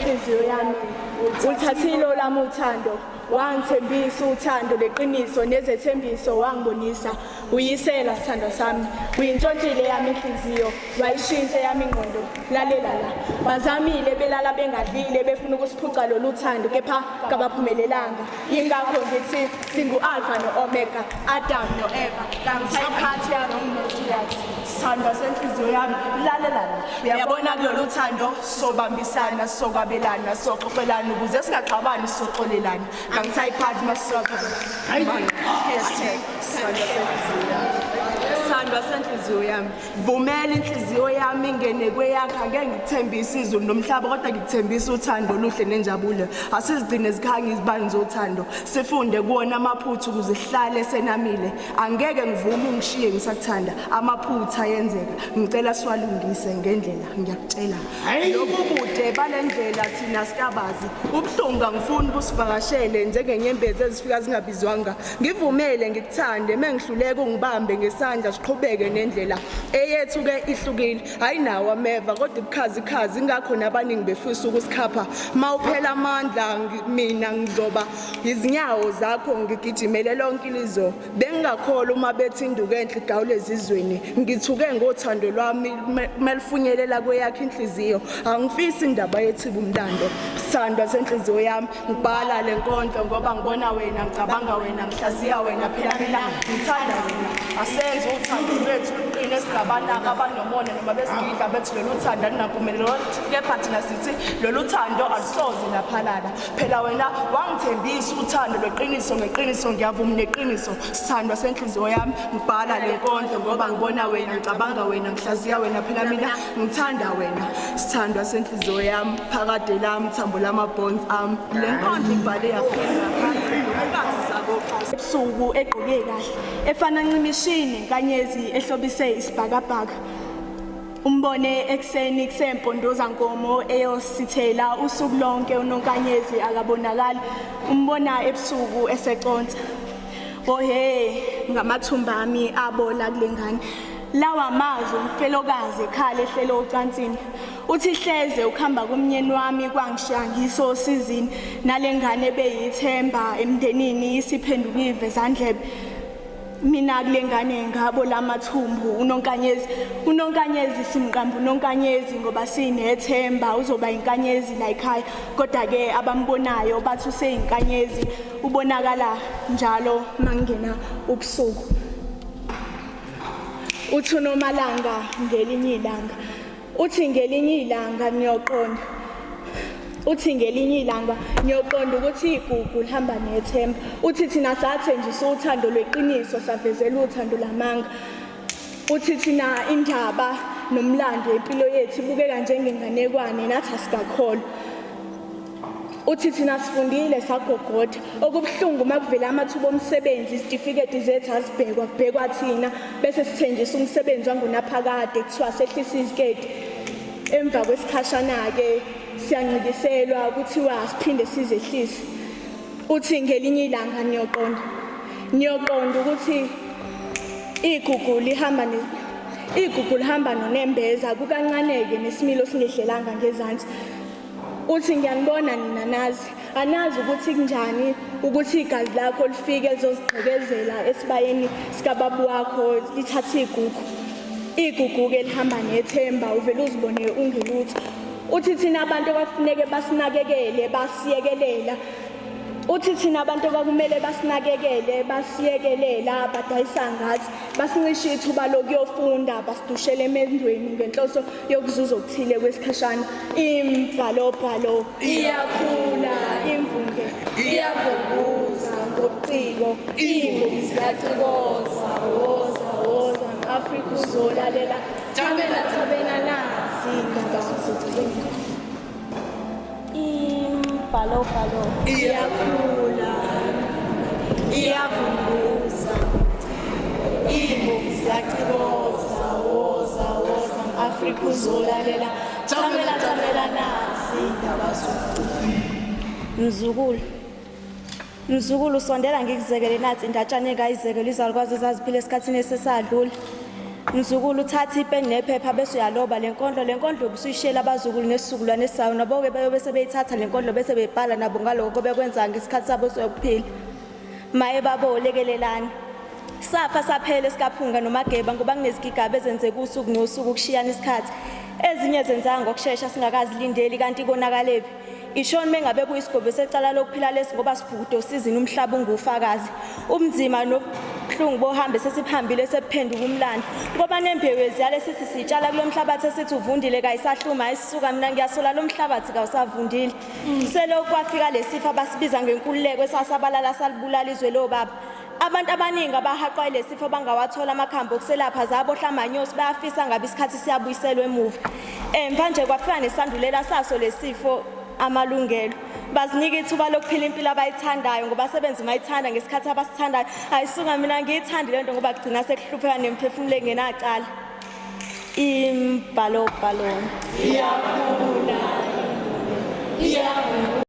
senhliziyo yami ulithathile olami uthando wangithembisa uthando leqiniso nezethembiso wangibonisa uyisela sithando sami uyintshontshile yami inhliziyo wayishintsha yami ingqondo lalela la bazamile belala bengadlile befuna ukusiphuca lolu thando kepha kabaphumelelanga ingakho ngithi singu-alpha no-omega Adam no-Eva kangisayiphathi yanomnothiyathi sithando senhliziyo yami lalela la uyabona kulolu thando sobambisana sokwabelana soxoxelana ukuze singaxabani soxolelana kangisayiphathi masisonke sandwa senhliziyo yami vumela inhliziyo yami ingene kweyakha ngeke ngithembise izulu nomhlaba kodwa ngikuthembisa uthando oluhle nenjabulo asizigcine zikhanga izibani zothando sifunde kuona amaphutha ukuze sihlale senamile angeke ngivume ungishiye ngisakuthanda amaphutha yenzeka ngicela siwalungise ngendlela ngiyakutshela lobubude balendlela thina sikabazi ubhlungu angifuni busivakashele njengenyembezi ezifika zingabizwanga ngivumele ngikuthande mengihluleka ungibambe ngesandla siqhubeke nendlela eyethu ke ihlukile ayinawo ameva kodwa ibukhazi ingakho nabaningi befisa ukusikhapha mawuphela amandla mina ngizoba izinyawo zakho ngigijimele lonke ilizwe bengingakholwa uma bethi induku enhle igawule ezizweni ngithuke ngothando lwami melifunyelela kweyakhe inhliziyo angifisi indaba yethu umntando sandwa senhliziyo yami ngibhala lenkondlo ngoba ngibona wena ngicabanga wena ngihlaziya wena phela mina ngithanda wena asenze uthando lwethu luqine singabanaka abanomona noma besigidla bethi lolu thando alinampumelelo kepha thina sithi lolu thando alisoze laphalala phela wena wangithembisa uthando lweqiniso ngeqiniso ngiyavuma neqiniso sithandwa senhliziyo yami ngibhala lenkondlo ngoba ngibona wena ngicabanga wena ngihlaziya wena phela mina ngithanda wena sithandwa senhliziyo yami phakade lami thambo lamabonds ami lenkondlo ibhale yaphela ngaphansi zabo ebusuku egqoke kahle efana ncimishini nkanyezi ehlobise isibhakabhaka umbone ekseni kusempondoza nkomo eyosithela usuku lonke unonkanyezi akabonakali umbona ebusuku eseconsa ohe ngamathumba ami abola kulengane lawa amazwi umfelokazi ekhala ehlelo ucansini uthi hleze ukuhamba komnyeni wami kwangishiya ngisosizini nalengane beyithemba emndenini isiphendukive zandlebe mina kulengane ngabo lamathumbu unonkanyezi simqamba unonkanyezi ngoba sinethemba uzoba inkanyezi la ekhaya kodwa ke abambonayo bathi useyinkanyezi ubonakala njalo mangena ubusuku uthi nomalanga ngelinye ilanga uthi ngelinye ilanga niyoqonda uthi ngelinye ilanga niyoqonda ukuthi igugu lihamba nethemba uthi thina sathenjisa uthando lweqiniso savezela uthando lamanga uthi thina indaba nomlando empilo yethu ibukeka njengenganekwane nathi asikakholwa uthi thina sifundile sagogoda okubuhlungu makuvela amathuba omsebenzi isitifiketi zethu azibhekwa thina bese sithenjisa umsebenzi wangunaphakade kuthiwa sehlisa iziketi emva kwesikhashana ke siyancikiselwa kuthiwa siphinde sizehlise uthi ngelinye ilanga niyoqonda ukuthi igugu lihamba nonembeza kukancaneke nesimilo singehlelanga ngezansi uthi ngiyanibona nina anazi ukuthi kunjani ukuthi igazi lakho lifike lizozigqekezela esibayeni sikababu wakho lithathe igugu ke lihamba nethemba uvele uzibone ungelutho uthi thina abantu kwakufuneke basinakekele basiyekelela uthi thina abantu kwakumele basinakekele basiyekelela badayisa ngathi basincisha ithuba lokuyofunda basidushele emendweni ngenhloso yokuzuza okuthile kwesikhashana imibhalo iyakhula imvunge iyavunguza ngobuciko imbuzi ziyacikoza woza Afrika uzolalela thabela nazi indaba zozigcina imibhalo iyakhula iyavunguza imbuzi ziyacikoza woza Afrika uzolalela thabela nazi indaba zozigcina Mzukulu sondela ngikuzekele nathi indatshane kayizekele izalukwazi ezaziphila esikhathini esesadlula Mzukulu uthatha ipeni nephepha bese uyaloba lenkondlo ubusuyishela abazukulu nesizukulwane sayo nabo ke bayobe sebeyithatha lenkondlo bese bebhala nabo ngaloko bekwenza ngesikhathi sabo sokuphila. Maye babo lekelelani. Safa saphela esikaphunga nomageba ngoba kunezigigaba ezenzeka usuku nosuku ukushiyana isikhathi. Ezinye zenzanga ngokusheshsha singakazilindeli kanti konakalepi. Ishoni mengabe kuyisigobe secala lokuphila lesi ngoba sibhukudo usizini umhlaba ungufakazi. Umzima nobuhlungu bohambe sesiphambile sephenduka umlando. Ngoba nembewu eziyale sithi sitshala kulomhlabathi esithi uvundile kayisahluma ayisuka mina ngiyasola lo mhlabathi kawusavundile. Selokhu kwafika lesifo abasibiza ngenkululeko esasabalala salibulala izwe lo baba. Abantu abaningi abahaqwa lesifo bangawathola amakhambi okuselapha zabo hlamanyos bayafisa ngabe isikhathi siyabuyiselwa emuva. Manje kwafika nesandulela saso lesifo amalungelo. Bazinika ithuba lokuphila impilo abayithandayo ngoba sebenza mayithanda ngesikhathi abasithandayo. Ayisuka mina ngiyithanda lento ngoba kugcina sekuhlupheka nemphefumulo engenacala. Imbalo. Iyakhula.